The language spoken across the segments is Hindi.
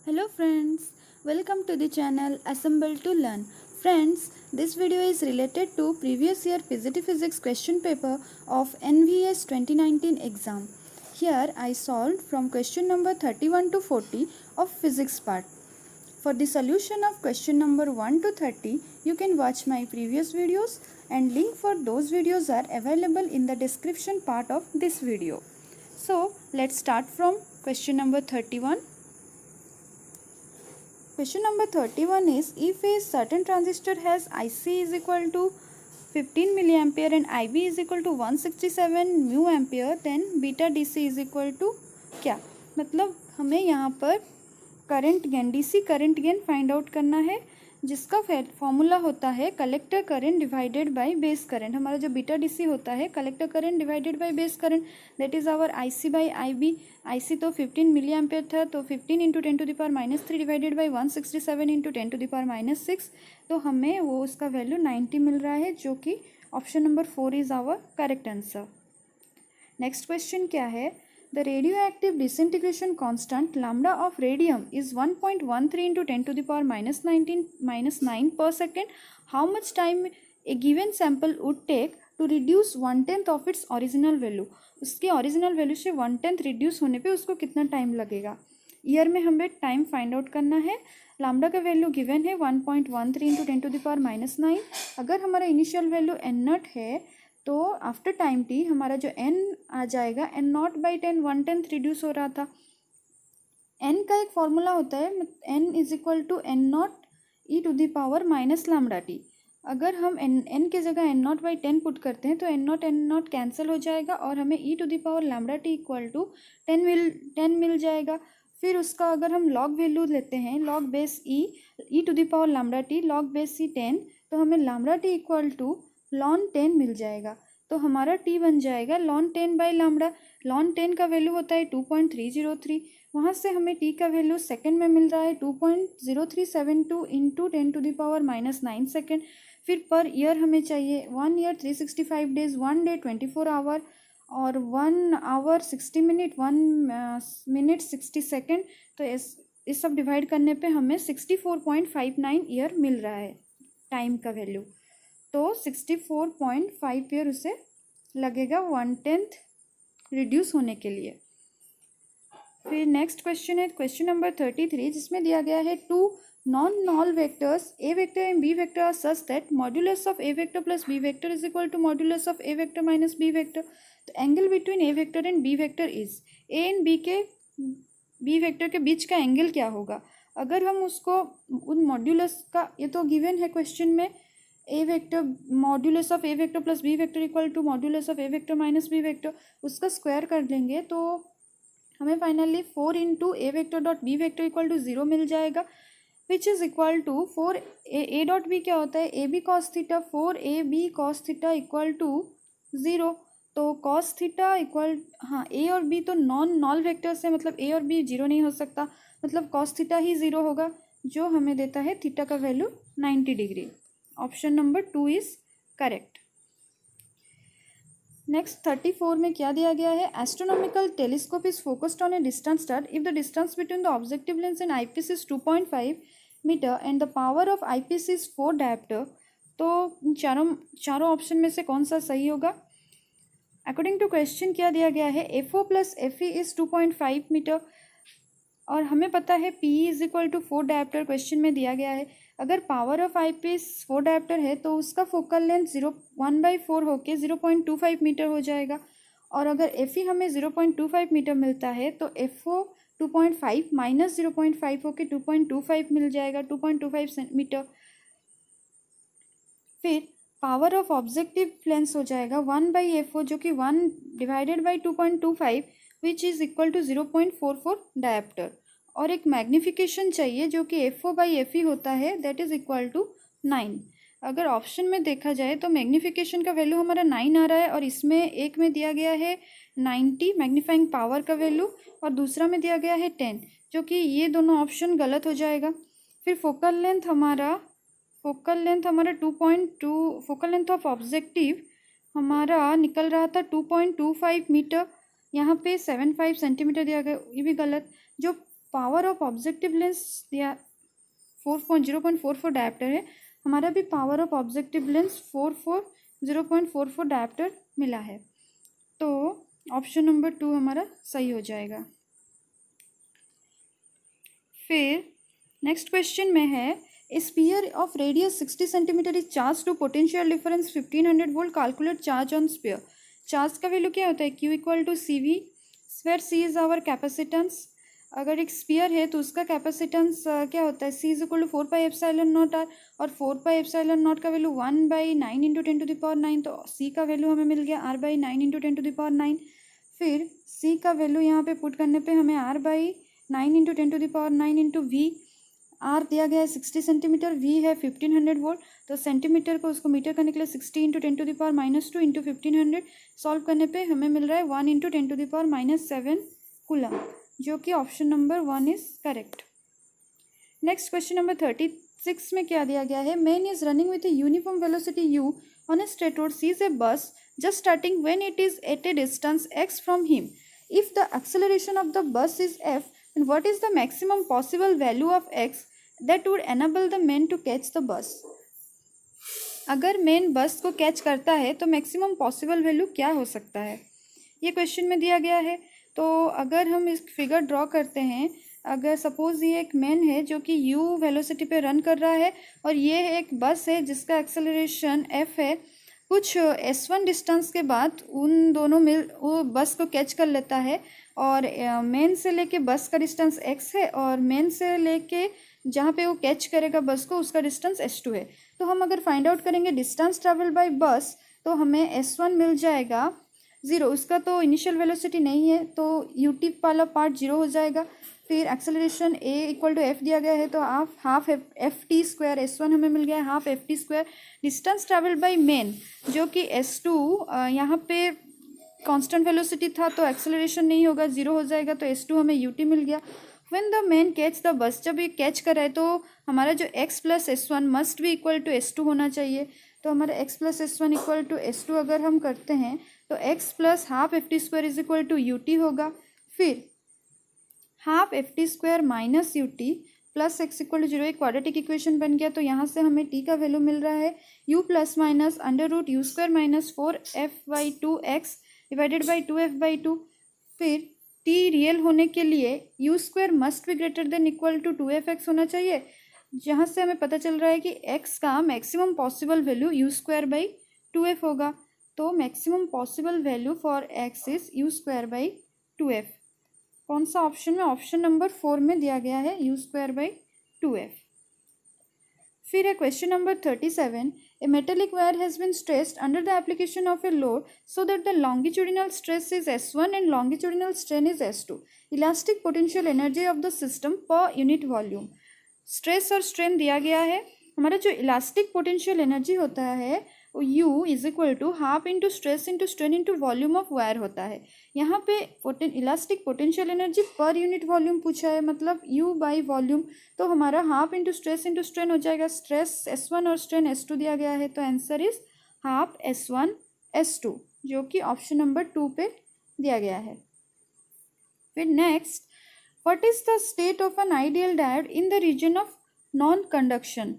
Hello friends, welcome to the channel Assemble to Learn. Friends, this video is related to previous year Physics question paper of NVS 2019 exam. Here I solved from question number 31 to 40 of physics part. For the solution of question number 1 to 30, you can watch my previous videos and link for those videos are available in the description part of this video. So, let's start from question number 31. Question number 31 is, if a certain transistor has IC is equal to 15 milliampere and IB is equal to 167 mu ampere, then beta DC is equal to क्या? मतलब हमें यहाँ पर current gain DC current gain find out करना है, जिसका फॉर्मूला होता है collector current divided by base current. हमारा जो बीटा DC होता है collector current divided by base current, that is our IC by IB. IC तो 15 मिली एम्पेयर था, तो 15 इंटू 10⁻³ डिवाइडेड बाई 167 इंटू 10⁻⁶, तो हमें वो उसका वैल्यू 90 मिल रहा है, जो कि option number 4 is our correct answer. Next question क्या है? The radioactive disintegration constant lambda of radium is 1.13 into 10⁻⁹ per second. How much time a given sample would take to reduce 1/10 of its original value? उसकी ओरिजिनल वैल्यू से 1/10 रिड्यूस होने पे उसको कितना टाइम लगेगा? ईयर में हमें टाइम फाइंड आउट करना है. लैम्डा का वैल्यू गिवन है 1.13 इंटू 10⁻⁹. अगर हमारा इनिशियल वैल्यू n0 है तो आफ्टर टाइम टी हमारा जो n आ जाएगा n0/10, 1/10 रिड्यूस हो रहा था. n का एक फॉर्मूला होता है n is equal to n0 e⁻ lambda t. अगर हम n के जगह n0/10 पुट करते हैं तो n0 कैंसिल हो जाएगा और हमें e⁻ lambda t equal to 10 मिल जाएगा. फिर उसका अगर हम लॉग वैल्यू लेते हैं, log base e⁻ lambda t log base e 10, तो हमें lambda t equal to ln 10 मिल जाएगा. तो हमारा t बन जाएगा ln 10 बाई लैम्डा. ln 10 का वैल्यू होता है 2.303. वहाँ से हमें t का वैल्यू सेकंड में मिल रहा है 2.0372 इंटू 10⁻⁹ सेकेंड. फिर पर ईयर हमें चाहिए 1 ईयर 365 डेज, 1 डे 24 आवर और 1 आवर 60 मिनट, 1 मिनट 60 सेकेंड. तो इस सब डिवाइड करने पे हमें 64.59 ईयर मिल रहा है टाइम का वैल्यू. तो 64.5 ईयर उसे लगेगा 1/10 रिड्यूस होने के लिए. फिर नेक्स्ट क्वेश्चन है क्वेश्चन नंबर 33, जिसमें दिया गया है two non null vectors a vector and b vector are such that modulus of a vector plus b vector is equal to modulus of a vector minus b vector. तो angle between a vector and b vector is, a and b vector के बीच का एंगल क्या होगा? अगर हम उसको उन मॉड्यूलस का, ये तो गिवन है क्वेश्चन में, a vector modulus of a vector plus b vector equal to modulus of a vector minus b vector, उसका स्क्वायर कर देंगे तो हमें finally 4 into a vector dot b vector equal to 0 मिल जाएगा, which is equal to 4 a dot b क्या होता है? A b cos theta, 4 a b cos theta equal to 0. तो कॉस थीटा इक्वल, हाँ ए और बी तो नॉल वेक्टर्स है, मतलब ए और बी 0 नहीं हो सकता, मतलब कॉस थीटा ही 0 होगा, जो हमें देता है थीटा का value 90 degree. Option number 2 is correct. Next 34 में क्या दिया गया है? Astronomical telescope is focused on a distance star if the distance between the objective lens and eyepiece is 2.5 metre and the power of eyepiece is 4 dioptre. तो चारों ऑप्शन में से कौन सा सही होगा? अकॉर्डिंग टू क्वेश्चन क्या दिया गया है? FO plus FE is 2.5 metre और हमें पता है PE is equal to 4 dioptre question में दिया गया है. अगर पावर ऑफ आईपीस 4 डायोप्टर है तो उसका फोकल लेंथ 1/4 होके 0.25 मीटर हो जाएगा. और अगर FE हमें 0.25 मीटर मिलता है तो FO 2.5 माइनस 0.5 होके 2.25 मिल जाएगा, 2.25 मीटर. फिर पावर ऑफ ऑब्जेक्टिव लेंस हो जाएगा 1/FO, जो कि 1 divided by 2.25 which is equal to 0.44 dioptre. और एक मैग्निफिकेशन चाहिए जो कि FO/FE होता है, दैट इज़ इक्वल टू 9. अगर ऑप्शन में देखा जाए तो मैग्निफिकेशन का वैल्यू हमारा 9 आ रहा है और इसमें एक में दिया गया है 90 मैग्नीफाइंग पावर का वैल्यू और दूसरा में दिया गया है 10, जो कि ये दोनों ऑप्शन गलत हो जाएगा. फिर फोकल लेंथ हमारा 2.2, फोकल लेंथ ऑफ ऑब्जेक्टिव हमारा निकल रहा था 2.25 मीटर, यहाँ पे 75 सेंटीमीटर दिया गया, ये भी गलत. जो पावर ऑफ ऑब्जेक्टिव लेंस दिया 0.44 डायप्टर है, हमारा भी power of objective lens 0.44 dioptre मिला है। तो ऑप्शन नंबर 2 हमारा सही हो जाएगा। फिर नेक्स्ट क्वेश्चन में है, a sphere of radius 60 centimetre is charge to potential difference 1500 volt, calculate charge on sphere. Charge का वैल्यू क्या होता है, Q equal to C V, where C is our capacitance. अगर एक स्पीयर है तो उसका कैपेसिटेंस क्या होता है, C is equal to 4πε0r, और 4πε0 का वैल्यू 1/9 इंटू 10⁹, तो C का वैल्यू हमें मिल गया R/9 इंटू 10⁹। फिर C का वैल्यू यहाँ पे पुट करने पे हमें R/9 into 10⁹ into V, R दिया गया है 60 सेंटीमीटर, V है 1500 वोल्ट, तो सेंटीमीटर को उसको मीटर करने के लिए 60 इंटू 10⁻² इंटू 1500 सॉल्व करने पे हमें मिल रहा है 1 इंटू 10⁻7 कूलम, जो कि option number 1 is correct. Next question number 36 में क्या दिया गया है, man is running with a uniform velocity u on a straight road, sees a bus just starting when it is at a distance x from him. If the acceleration of the bus is f, then what is the maximum possible value of x that would enable the man to catch the bus? अगर मैन बस को कैच करता है तो मैक्सिमम पॉसिबल वैल्यू क्या हो सकता है, ये क्वेश्चन में दिया गया है। तो अगर हम इस फिगर ड्रॉ करते हैं, अगर सपोज़ ये एक मैन है जो कि u वेलोसिटी पे रन कर रहा है, और ये एक बस है जिसका एक्सेलरेशन f है, कुछ s1 डिस्टेंस के बाद उन दोनों मिल वो बस को कैच कर लेता है, और मेन से लेके बस का डिस्टेंस x है, और मेन से लेके जहाँ पे वो कैच करेगा बस को उसका डिस्टेंस s2 है। तो हम अगर फाइंड आउट करेंगे डिस्टेंस ट्रैवल बाय बस, तो हमें s1 मिल जाएगा 0, उसका तो इनिशियल वेलोसिटी नहीं है, तो ut वाला पार्ट 0 हो जाएगा। फिर acceleration a equal to f दिया गया है, तो आप half F T square, s1 हमें मिल गया है half F T square. Distance travel by main जो कि s2 यहाँ पे कांस्टेंट वेलोसिटी था, तो एक्सेलरेशन नहीं होगा, 0 हो जाएगा, तो s2 हमें ut मिल गया। When the man catch the bus, जब ये कैच कर रहा है तो हमारा जो x प्लस s1 मस्ट भी इक्वल टू s2 होना चाहिए। तो हमारा x plus s1 equal to s2 अगर हम करते हैं तो x plus half F T square is equal to ut होगा। फिर half F T square minus ut plus x equal to 0 एक क्वाड्रेटिक इक्वेशन बन गया। तो यहाँ से हमें t का वैल्यू मिल रहा है u plus minus under root u square minus 4f/2x divided by 2f/2। फिर t रियल होने के लिए u square must be greater than equal to 2f(x) होना चाहिए, जहाँ से हमें पता चल रहा है कि x का maximum possible value you square by 2f होगा। तो maximum possible value for x is you square by 2f। कौन सा ऑप्शन में, ऑप्शन नंबर 4 में दिया गया है यू स्क्वायर बाई 2f। फिर है question number 37, a metallic wire has been stressed under the application of a load so that the longitudinal stress is s1 and longitudinal strain is s2। Elastic potential energy of the system per unit volume. Stress और स्ट्रेन दिया गया है, हमारा जो इलास्टिक पोटेंशियल एनर्जी होता है वो u is equal to half into stress into strain into volume of wire होता है। यहाँ पे elastic potential energy per unit volume पूछा है, मतलब u बाई वॉल्यूम, तो हमारा हाफ इंटू स्ट्रेन हो जाएगा। स्ट्रेस s1 और स्ट्रेन s2 दिया गया है, तो answer is half s1 s2, जो कि ऑप्शन नंबर 2 पे दिया गया है। फिर next, what is the state of an ideal diode in the region of non conduction.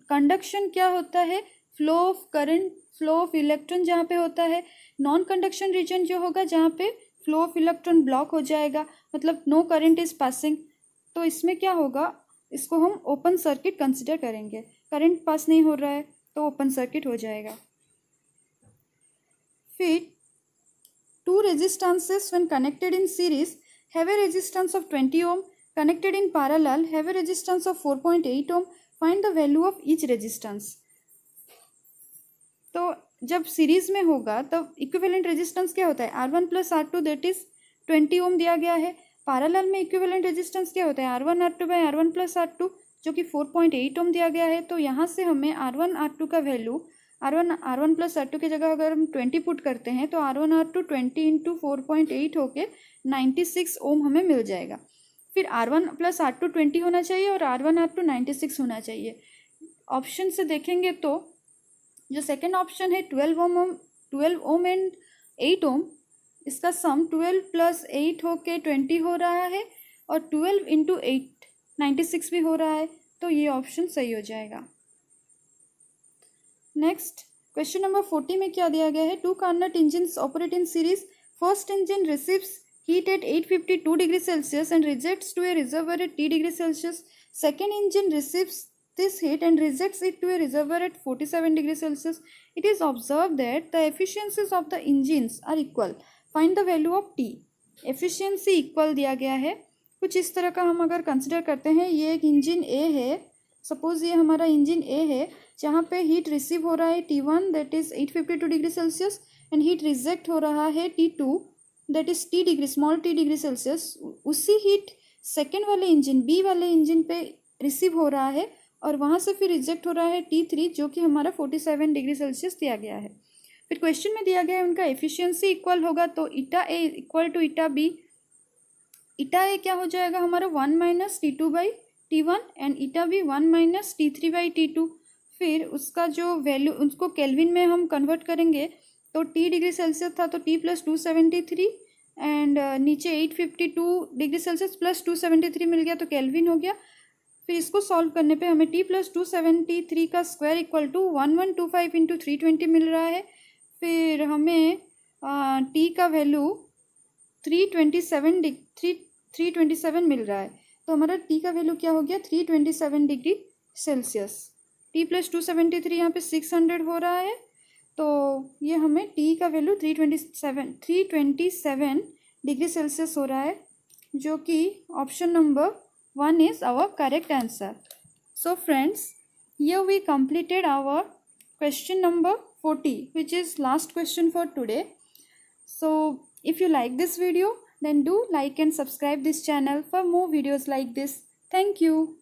Conduction क्या होता है, flow of current, flow of electron जहाँ पे होता है। नॉन कंडक्शन रीजन जो होगा जहाँ पे फ्लो ऑफ इलेक्ट्रॉन ब्लॉक हो जाएगा, मतलब नो करंट इज पासिंग। तो इसमें क्या होगा, इसको हम ओपन सर्किट कंसिडर करेंगे, करंट पास नहीं हो रहा है तो ओपन सर्किट हो जाएगा। फिर two resistances when connected in series have a resistance of 20 ohm, connected in parallel have a resistance of 4.8 ohm, find the value of each resistance. तो जब सीरीज में होगा तब इक्विवेलेंट रेजिस्टेंस क्या होता है, R1 plus R2 that is 20 ओम दिया गया है। पैरेलल में इक्विवेलेंट रेजिस्टेंस क्या होता है, R1 R2 by R1 plus R2, जो कि 4.8 ओम दिया गया है। तो यहाँ से हमें R1 R2 का वैल्यू, R1 प्लस R2 की जगह अगर हम 20 पुट करते हैं तो R1 R2 20 इंटू 4.8 होके 96 ओम हमें मिल जाएगा। फिर R1 प्लस R2 20 होना चाहिए और R1 R2 96 होना चाहिए। ऑप्शन से देखेंगे तो जो सेकेंड ऑप्शन है 12 ओम एंड 8 ओम, इसका सम 12 प्लस 8 होके 20 हो रहा है, और 12 इंटू 8 96 भी हो रहा है, तो ये ऑप्शन सही हो जाएगा। नेक्स्ट क्वेश्चन नंबर 40 में क्या दिया गया है, 2 Carnot engines operate in series. First engine receives heat at 852 degree Celsius and rejects to a reservoir at T degree Celsius. Second engine receives this heat and rejects it to a reservoir at 47 degree Celsius. It is observed that the efficiencies of the engines are equal. Find the value of T. Efficiency equal दिया गया है। कुछ इस तरह का हम अगर कंसिडर करते हैं, ये एक इंजन ए है, सपोज ये हमारा इंजन ए है जहाँ पे हीट रिसीव हो रहा है T1 that is 852 degree Celsius and heat reject हो रहा है T2 that is T degree small T degree Celsius. उसी हीट सेकेंड वाले इंजन बी वाले इंजन पे रिसीव हो रहा है और वहाँ से फिर रिजेक्ट हो रहा है T3 जो कि हमारा 47 डिग्री सेल्सियस दिया गया है। फिर क्वेश्चन में दिया गया है उनका एफिशिएंसी इक्वल होगा, तो eta A equal to eta B. Eta A क्या हो जाएगा हमारा 1 minus T2 by T1 and eta B 1 minus T3 by T2। फिर उसका जो वैल्यू उसको केल्विन में हम कन्वर्ट करेंगे तो T डिग्री सेल्सियस था तो T प्लस 273 एंड नीचे 852 डिग्री सेल्सियस प्लस 273 मिल गया तो केल्विन हो गया। फिर इसको सॉल्व करने पे हमें T प्लस 273 का स्क्वायर इक्वल टू 1125 इंटू 320 मिल रहा है। फिर हमें T का वैल्यू 327 मिल रहा है, तो हमारा T का वैल्यू क्या हो गया 327 डिग्री सेल्सियस। T प्लस 273 यहाँ पे 600 हो रहा है, तो ये हमें T का वैल्यू 327 डिग्री सेल्सियस हो रहा है, जो कि option number 1 is our correct answer. So friends, here we completed our question number 40 which is last question for today. So if you like this video then do like and subscribe this channel for more videos like this. Thank you.